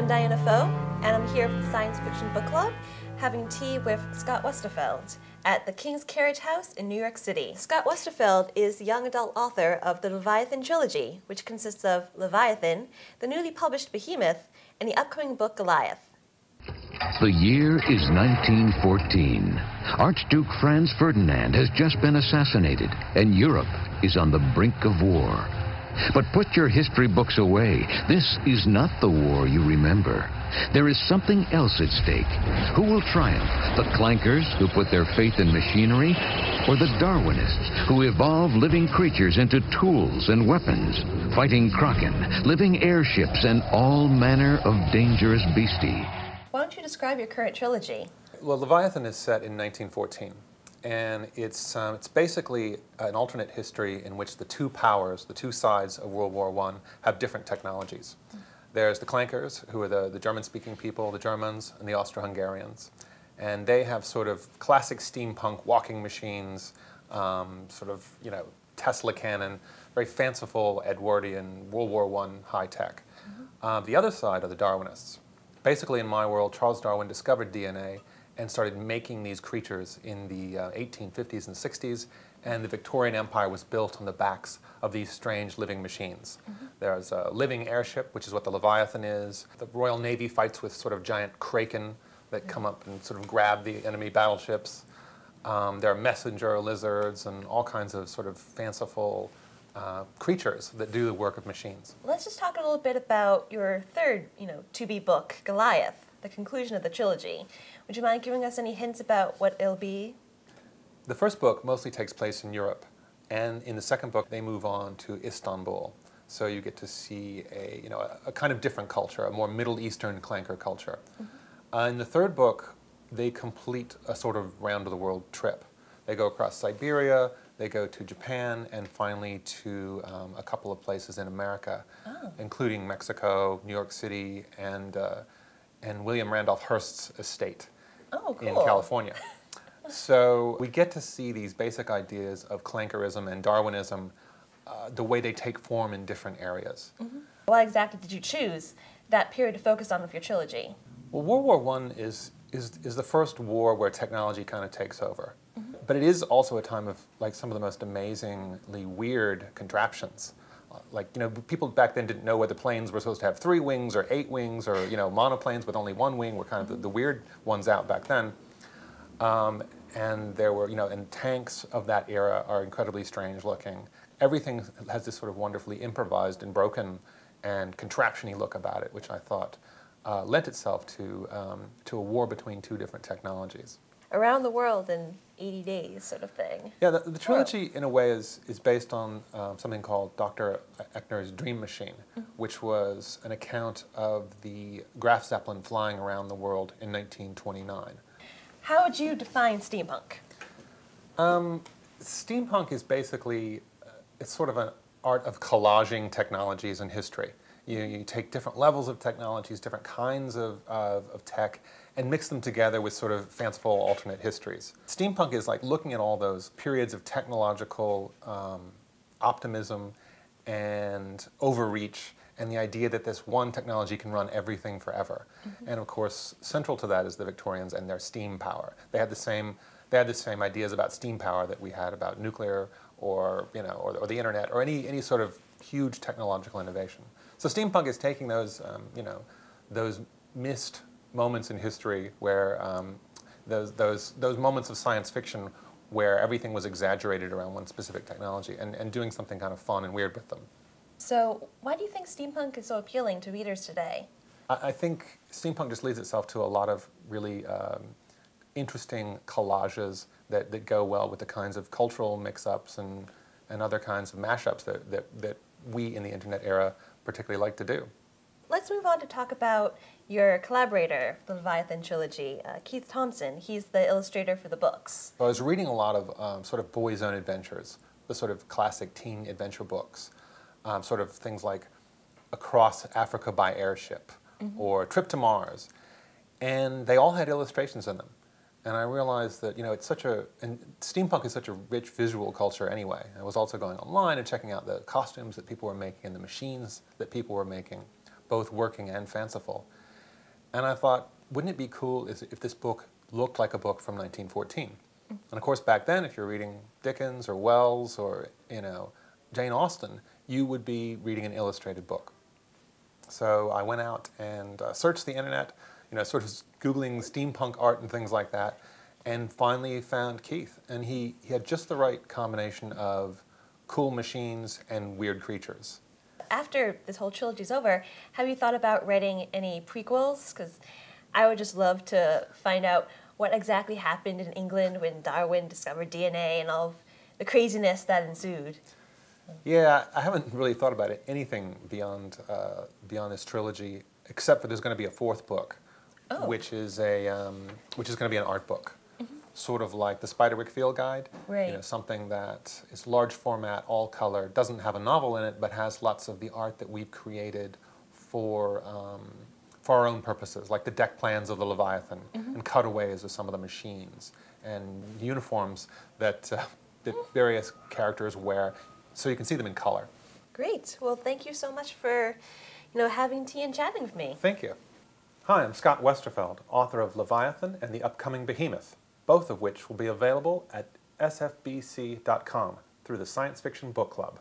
I'm Diana Foe, and I'm here with the Science Fiction Book Club, having tea with Scott Westerfeld at the King's Carriage House in New York City. Scott Westerfeld is the young adult author of the Leviathan trilogy, which consists of Leviathan, the newly published Behemoth, and the upcoming book Goliath. The year is 1914. Archduke Franz Ferdinand has just been assassinated, and Europe is on the brink of war. But put your history books away. This is not the war you remember. There is something else at stake. Who will triumph? The clankers who put their faith in machinery? Or the Darwinists who evolve living creatures into tools and weapons, fighting kraken, living airships, and all manner of dangerous beastie? Why don't you describe your current trilogy? Well, Leviathan is set in 1914. And it's basically an alternate history in which the two powers, the two sides of World War I, have different technologies. There's the clankers, who are the German-speaking people, the Germans, and the Austro-Hungarians. And they have sort of classic steampunk walking machines, sort of, Tesla cannon, very fanciful Edwardian World War I high-tech. The other side are the Darwinists. Basically, in my world, Charles Darwin discovered DNA and started making these creatures in the 1850s and 60s, and the Victorian Empire was built on the backs of these strange living machines. There's a living airship, which is what the Leviathan is. The Royal Navy fights with sort of giant kraken that come up and sort of grab the enemy battleships. There are messenger lizards and all kinds of sort of fanciful creatures that do the work of machines. Let's just talk a little bit about your third, to-be book, Goliath, the conclusion of the trilogy. Would you mind giving us any hints about what it'll be? The first book mostly takes place in Europe, and in the second book they move on to Istanbul. So you get to see a kind of different culture, a more Middle Eastern clanker culture. In the third book, they complete a sort of round-of-the-world trip. They go across Siberia, they go to Japan, and finally to a couple of places in America, including Mexico, New York City, and William Randolph Hearst's estate in California. So we get to see these basic ideas of clankerism and Darwinism, the way they take form in different areas. Why exactly did you choose that period to focus on with your trilogy? Well, World War I is the first war where technology kind of takes over. But it is also a time of some of the most amazingly weird contraptions. People back then didn't know whether planes were supposed to have 3 wings or 8 wings, or monoplanes with only 1 wing were kind of the weird ones out back then. And there were, and tanks of that era are incredibly strange looking. Everything has this sort of wonderfully improvised and broken and contraption-y look about it, which I thought lent itself to a war between two different technologies. Around the world in 80 days sort of thing. Yeah, the trilogy in a way is based on something called Dr. Echner's Dream Machine, which was an account of the Graf Zeppelin flying around the world in 1929. How would you define steampunk? Steampunk is basically, it's sort of an art of collaging technologies and history. You take different levels of technologies, different kinds of tech, and mix them together with sort of fanciful alternate histories. Steampunk is like looking at all those periods of technological optimism and overreach, and the idea that this one technology can run everything forever. And of course, central to that is the Victorians and their steam power. They had the same ideas about steam power that we had about nuclear or the internet or any sort of huge technological innovation. So steampunk is taking those those missed moments in history where those moments of science fiction where everything was exaggerated around one specific technology and doing something kind of fun and weird with them. So why do you think steampunk is so appealing to readers today? I think steampunk just leads itself to a lot of really interesting collages that go well with the kinds of cultural mix-ups and other kinds of mashups that we in the internet era particularly like to do. Let's move on to talk about your collaborator, the Leviathan trilogy, Keith Thompson. He's the illustrator for the books. I was reading a lot of sort of boys' own adventures, the sort of classic teen adventure books, sort of things like Across Africa by Airship or Trip to Mars, and they all had illustrations in them. And I realized that, it's and steampunk is such a rich visual culture anyway. I was also going online and checking out the costumes that people were making and the machines that people were making, both working and fanciful. And I thought, wouldn't it be cool if this book looked like a book from 1914? And of course, back then, if you're reading Dickens or Wells or, Jane Austen, you would be reading an illustrated book. So I went out and searched the internet, sort of Googling steampunk art and things like that, and finally found Keith. And he had just the right combination of cool machines and weird creatures. After this whole trilogy's over, have you thought about writing any prequels? Because I would just love to find out what exactly happened in England when Darwin discovered DNA and all of the craziness that ensued. Yeah, I haven't really thought about anything beyond this trilogy, except for there's going to be a fourth book, which is going to be an art book, sort of like the Spiderwick Field Guide. Right. Something that is large format, all color, doesn't have a novel in it, but has lots of the art that we've created for our own purposes, like the deck plans of the Leviathan and cutaways of some of the machines and uniforms that that various characters wear, so you can see them in color. Great. Well, thank you so much for, having tea and chatting with me. Thank you. Hi, I'm Scott Westerfeld, author of Leviathan and the upcoming Behemoth, both of which will be available at sfbc.com through the Science Fiction Book Club.